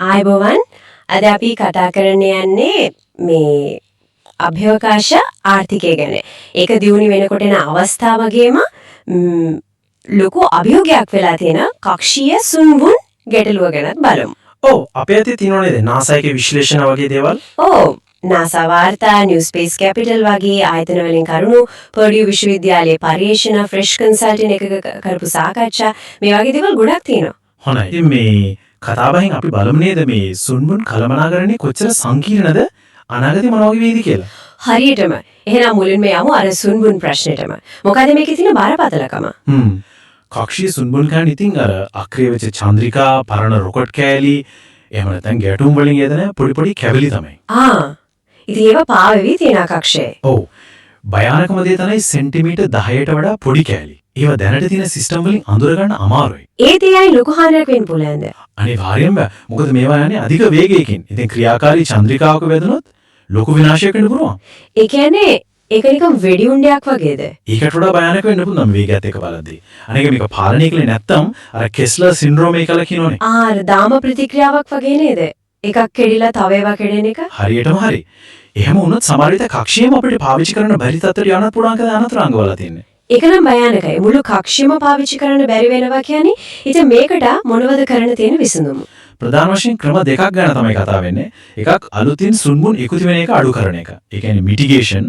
ආයුබෝවන් අද අපි කතා කරන්න යන්නේ මේ අභ්‍යවකාශ ආර්ථිකය ගැන. ඒක දියුණු වෙනකොට එන අවස්ථා වගේම ලොකු අභියෝගයක් වෙලා තියෙන කක්ෂීය සුන්බුන් ගැටලුව ගැනත් බලමු. ඔව් අපේ අතේ තියෙනවනේ NASA එකේ විශ්ලේෂණ වගේ දේවල්. ඔව් NASA වාර්තා, New Space Capital වගේ ආයතන වලින් කරුණු, පර්ඩියු විශ්වවිද්‍යාලයේ පර්යේෂණ, ෆ්‍රෙෂ් කන්සල්ටින් එකක කරපු සාකච්ඡා මේ වගේ දේවල් ගොඩක් තියෙනවා. හොඳයි. ඉතින් මේ කතාබහෙන් අපි බලමු නේද මේ සුන්බුන් කළමනාකරණය කොච්චර සංකීර්ණද අනාගතේ මොනවා වගේ වෙයිද කියලා. හරියටම. එහෙනම් මුලින්ම යමු අර සුන්බුන් ප්‍රශ්නෙටම. මොකද මේකේ තියෙන බරපතලකම? කක්ෂීය සුන්බුන් කියන්නේ ඉතින් අර අක්‍රිය වෙච්ච චන්ද්‍රිකා, පරණ රොකට් කෑලි, එහෙම නැත්නම් ගැටුම් වලින් එදෙන පොඩි පොඩි කැවිලි තමයි. ඉතින් ඒව පාවෙවි තියෙන කක්ෂයේ. ඔව්. භයානකම දේ තමයි සෙන්ටිමීටර් 10ට වඩා පොඩි කෑලි. ඒව දැනට තියෙන සිස්ටම් වලින් අඳුර ගන්න අමාරුයි. ඒත් ඒයි ලොකු හානියක් වෙන්න පුළුවන්ද? අනිවාර්යෙන්ම. මොකද මේවා යන්නේ අධික වේගයකින්. ඉතින් ක්‍රියාකාරී චන්ද්‍රිකාවක වැදුනොත් ලොකු විනාශයක් වෙන්න පුළුවන්. ඒ කියන්නේ ඒක නිකන් වෙඩි උණ්ඩයක් වගේද? ඒකට වඩා භයානක වෙන්න පුළුවන් වේගයත් එක්ක බලද්දී. අනේක මේක පාලනය කළේ නැත්තම් අර කෙස්ලර් සින්ඩ්‍රෝම එක කියලා කියනෝනේ. අර දාම ප්‍රතික්‍රියාවක් වගේ නේද? එකක් කෙඩිලා තව ඒවා කෙඩෙන එක? හරියටම හරි. එහෙම වුණොත් සමහර විට කක්ෂියම අපිට පාවිච්චි කරන්න බැරි තත්ත්වයට යන්නත් පුළුවන් කියලා අනතුරංග වල තියෙන්නේ. ඒක නම් භයානකයි. මුළු කක්ෂියම පාවිච්චි කරන්න බැරි වෙනවා කියන්නේ ඉතින් මේකට මොනවද කරන්න තියෙන විසඳුම? ප්‍රධාන වශයෙන් ක්‍රම දෙකක් ගැන තමයි කතා වෙන්නේ. එකක් අලුතින් සුන්බුන් එකතු වෙන එක අඩු කරන එක. ඒ කියන්නේ මිටිගේෂන්.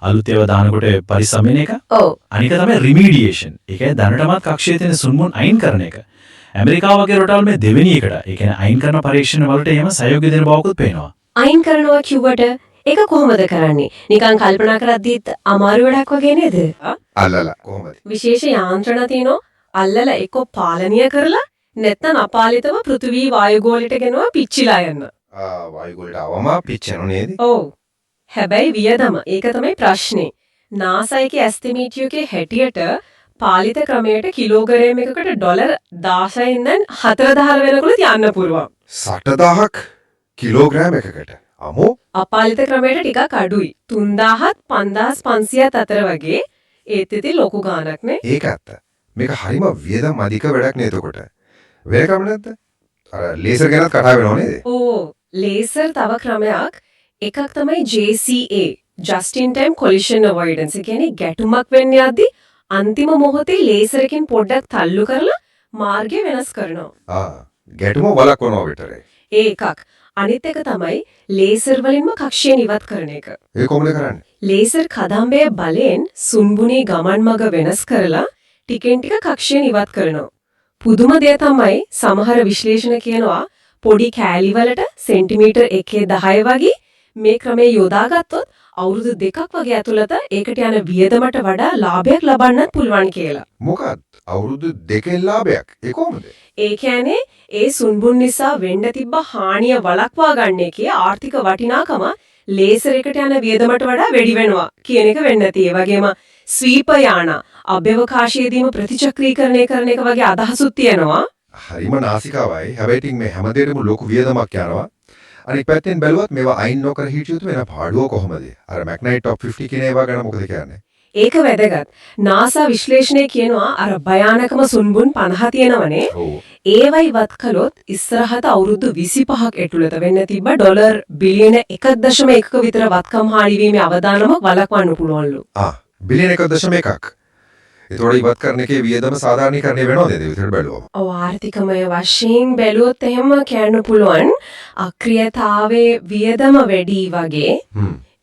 අලුත් ඒවා දානකොට පරිස්සම් වෙන එක. ඔව්. අනික තමයි රිමීඩියේෂන්. ඒ කියන්නේ දැනටමත් කක්ෂයේ තියෙන සුන්බුන් අයින් කරන එක. ඇමරිකාව වගේ රටවල් මේ දෙවෙනි එකට. ඒ කියන්නේ අයින් කරන පරීක්ෂණ වලට එහෙම සහයෝගය දෙන බවකුත් පේනවා. අයින් කරනවා කිව්වට ඒක කොහොමද කරන්නේ? නිකන් කල්පනා කරද්දිත් අමාරු වැඩක් වගේ නේද? අල්ලලා කොහොමද? විශේෂ යාන්ත්‍රණ තියෙනවා. අල්ලලා එක්ක පාලනීය කරලා නැත්නම් අපාලිතව පෘථිවි වායුගෝලයට ගෙනවා පිච්චිලා යන්න. වායුගෝලයට අවම පිච්චෙනු නේද? ඔව්. හැබැයි වියදම ඒක තමයි ප්‍රශ්නේ. NASA එකේ ඇස්ටිමේට් එකේ හැටියට පාලිත ක්‍රමයට කිලෝග්‍රෑම් එකකට ඩොලර් 16 ඉඳන් 4000 වෙනකලුත් යන්න පුළුවන්. 60000ක් කිලෝග්‍රෑම් එකකට. අමෝ අපාලිත ක්‍රමයට ටිකක් අඩුයි. 3000ත් 5500ත් අතර වගේ. ඒත් ඉතින් ලොකු ගාණක් නේ. ඒක ඇත්ත. මේක හරිම වියදම් අධික වැඩක් නේ එතකොට. වෙනකම නැද්ද? අර ලේසර් ගැනත් කතා වෙනව නේද? ඕ ලේසර් තව ක්‍රමයක්. එකක් තමයි JCA just in time collision avoidance. ඒ කියන්නේ ගැටුමක් වෙන්න යද්දි අන්තිම මොහොතේ ලේසරකින් පොඩ්ඩක් තල්ලු කරලා මාර්ගය වෙනස් කරනවා. ගැටුම වළක්වනවා විතරයි. ඒ එකක්. අනිත් එක තමයි ලේසර් වලින්ම කක්ෂිය නිවත් කරන එක. ඒ කොහොමද කරන්නේ? ලේසර් කදම්බයේ බලෙන් සුන්බුනේ ගමන් මඟ වෙනස් කරලා ටිකෙන් ටික කක්ෂිය නිවත් කරනවා. පුදුම දේ තමයි සමහර විශ්ලේෂණ කියනවා පොඩි කෑලි වලට සෙන්ටිමීටර් 1.10 වගේ මේ ක්‍රමයේ යොදාගත්තොත් අවුරුදු 2ක් වගේ ඇතුළත ඒකට යන වියදමට වඩා ලාභයක් ලබන්නත් පුළුවන් කියලා. මොකක්ද? අවුරුදු 2කින් ලාභයක්. ඒ කොහොමද? ඒ කියන්නේ ඒ සුන්බුන් නිසා වෙන්න තිබ්බ හානිය වළක්වා ගන්න එකේ ආර්ථික වටිනාකම ලේසර් එකට යන වියදමට වඩා වැඩි වෙනවා කියන එක වෙන්න ඇති. ඒ වගේම ස්වීප යාන අභ්‍යවකාශයේදීම ප්‍රතිචක්‍රීකරණය කරන එක වගේ අදහසුත් තියෙනවා. හරිම නාසිකාවයි. හැබැයි ඉතින් මේ හැමදේටම ලොකු වියදමක් යනවා. අනිත් පැත්තෙන් බැලුවත් මේවා අයින් නොකර හිටියොත් වෙන පාඩුව කොහොමද? අර මැග්නයිට් টপ 50 කියන ඒවා ගැන මොකද කියන්නේ? ඒක වැදගත්. NASA විශ්ලේෂණය කියනවා අර භයානකම සුන්බුන් 50 තියෙනවනේ. ඒවයි වත් කළොත් ඉස්සරහට අවුරුදු 25ක් ඇතුළත වෙන්න තිබ්බ ඩොලර් බිලියන 1.1ක විතර වත්කම් හානි වීමේ අවදානමක් වළක්වන්න පුළුවන්ලු. බිලියන 1.1ක්. ඒතකොට ඉවත් කරන එකේ වියදම සාධාරණීකරණය වෙනවද ඒ විදිහට බැලුවම? ඔව් ආර්ථිකමය වශයෙන් බැලුවොත් එහෙම කියන්න පුළුවන් අක්‍රියතාවයේ වියදම වැඩි වගේ.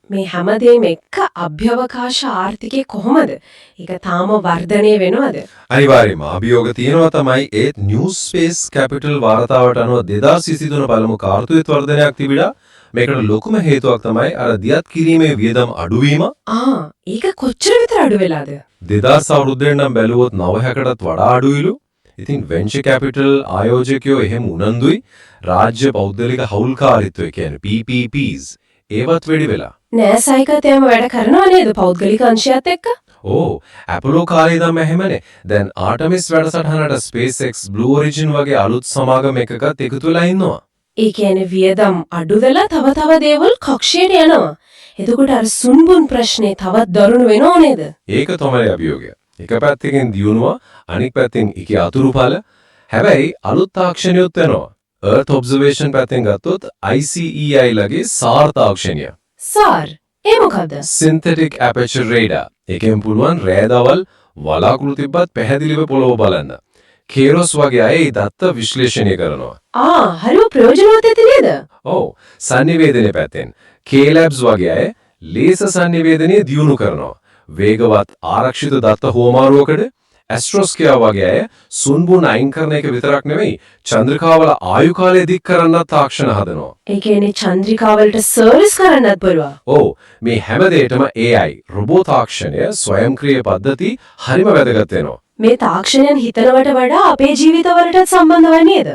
මේ හැමදේම එක්ක අභ්‍යවකාශ ආර්ථිකේ කොහොමද? ඒක තාම වර්ධනය වෙනවද? අනිවාර්යයෙන්ම අභියෝග තියෙනවා තමයි ඒත් New Space Capital වාර්තාවට අනුව 2023 පළමු කාර්තුවේ වර්ධනයක් තිබිලා මේකට ලොකුම හේතුවක් තමයි අර දියත් කිරීමේ වියදම් අඩුවීම. ඒක කොච්චර විතර අඩු වෙලාද? 2000 අවුරුද්දෙන් නම් බැලුවොත් 9%කටත් වඩා අඩුයිලු. ඉතින් venture capital ආයෝජකයෝ එහෙම උනන්දුයි රාජ්‍ය පෞද්ගලික හවුල්කාරීත්වය කියන්නේ PPPs ඒවත් වැඩි වෙලා. නෑසයිකත් එම වැඩ කරනව නේද පෞද්ගලික අංශයත් එක්ක? ඇපලෝ කාලේ ඉඳන්ම එහෙමනේ. දැන් ආටමිස් වැඩසටහනට SpaceX Blue Origin වගේ අලුත් සමාගම් එකකත් එකතු වෙලා ඉන්නවා. ඒ කියන්නේ වියදම් අඩු වෙලා තව දේවල් කක්ෂයට යනවා. එතකොට අර සුන්බුන් ප්‍රශ්නේ තවත් දරුණු වෙනව නේද? ඒක තමයි අභියෝගය. එක පැත්තකින් දියුණුව අනිත් පැත්තෙන් ඒකේ අතුරුඵල. හැබැයි අලුත් තාක්ෂණයොත් වෙනවා. Earth observation පැත්තෙන් ගත්තොත් ICEI ලගේ SAR තාක්ෂණය. සාර් ඒ මොකද්ද? Synthetic Aperture Radar. එකෙන් පුළුවන් රෑදවල් වලාකුළු තිබ්බත් පැහැදිලිව පොළොව බලන්න. කේරොස් වගේ අය ඒ දත්ත විශ්ලේෂණය කරනවා. හරිම ප්‍රයෝජනවත් ඇති නේද? ඔව් sannivedana පැත්තෙන් K-labs වගේ අය ලේසර් sannivedanaය දියුණු කරනවා. වේගවත් ආරක්ෂිත දත්ත හුවමාරුවකට ඇස්ට්‍රොස්කියා වගේ අය සුන්බුන් අයින් කරන එක විතරක් නෙවෙයි චන්ද්‍රිකාවල ආයු කාලය දික් කරන්නත් තාක්ෂණ හදනවා. ඒ කියන්නේ චන්ද්‍රිකාවලට සර්විස් කරන්නත් පුළුවන්. ඔව් මේ හැම දෙයකම AI රොබෝ තාක්ෂණය ස්වයංක්‍රීය පද්ධති හරිම වැදගත් වෙනවා. මේ තාක්ෂණයන් හිතනවට වඩා අපේ ජීවිතවලටත් සම්බන්ධ නේද?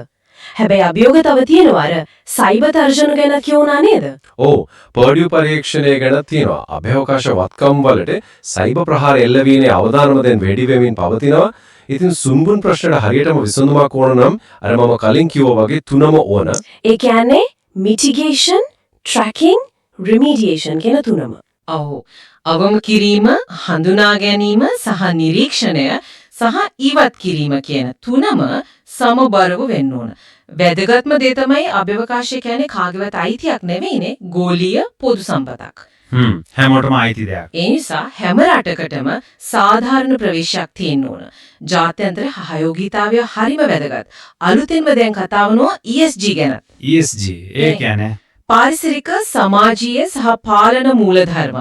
හැබැයි අභියෝග තව තියෙනවා අර සයිබර් තර්ජන ගැන කියුණා නේද? ඔව් පර්ඩියු පරීක්ෂණය ගැන තියෙනවා. අභ්‍යවකාශ වත්කම් වලට සයිබර් ප්‍රහාර එල්ලවීමේ අවදානම දැන් වැඩි වෙමින් පවතිනවා. ඉතින් සුන්බුන් ප්‍රශ්නට හරියටම විසඳුමක් ඕන නම් අර මම කලින් කිව්වා වගේ තුනම ඕන. ඒ කියන්නේ mitigation, tracking, remediation කියන තුනම. ඔව්. අවම කිරීම, හඳුනා ගැනීම සහ නිරීක්ෂණය සහ ඉවත් කිරීම කියන තුනම සමබරව වෙන්න ඕන. වැදගත්ම දේ තමයි අභ්‍යවකාශය කියන්නේ කාගේවත් අයිතියක් නෙවෙයිනේ, ගෝලීය පොදු සම්පතක්. හැමෝටම අයිති දෙයක්. ඒ නිසා හැම රටකටම සාධාරණ ප්‍රවේශයක් තියෙන්න ඕන. ජාත්‍යන්තර සහයෝගීතාවය හරිම වැදගත්. අලුතෙන්ම දැන් කතා වුණා ESG ගැන. ESG ඒ කියන්නේ පාරිසරික සමාජීය සහ පාලන මූලධර්ම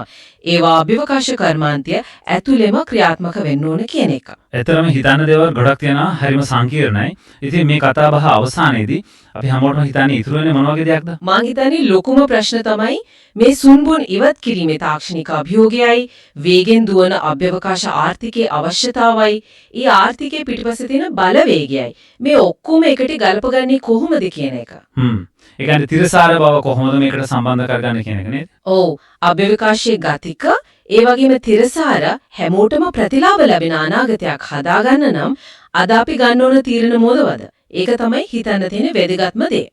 ඒවා අභිවකාශ කර්මාන්තය ඇතුළෙම ක්‍රියාත්මක වෙන්න ඕන කියන එක. එතරම් හිතන්න දේවල් ගොඩක් තියෙනවා හරිම සංකීර්ණයි. ඉතින් මේ කතා බහ අවසානයේදී අපි හැමෝටම හිතන්නේ ඉතුරු වෙන්නේ මොන වගේ දෙයක්ද? මං හිතන්නේ ලොකුම ප්‍රශ්න තමයි මේ සුන්බුන් ඉවත් කිරීමේ තාක්ෂණික අභියෝගයයි වේගෙන් දුවන අභ්‍යවකාශ ආර්ථිකයේ අවශ්‍යතාවයි ඒ ආර්ථිකයේ පිටිපස්සේ තියෙන බලවේගයයි මේ ඔක්කොම එකට ගලපගන්නේ කොහොමද කියන එක. ඒ කියන්නේ තිරසාර බව කොහොමද මේකට සම්බන්ධ කරගන්නේ කියන එක නේද? ඔව් අභ්‍යවකාශයේ ගතික ඒ වගේම තිරසාර හැමෝටම ප්‍රතිලාභ ලැබෙන අනාගතයක් හදාගන්න නම් අද අපි ගන්න ඕන තීරණ මොනවද? ඒක තමයි හිතන්න තියෙන වැදගත්ම දේ.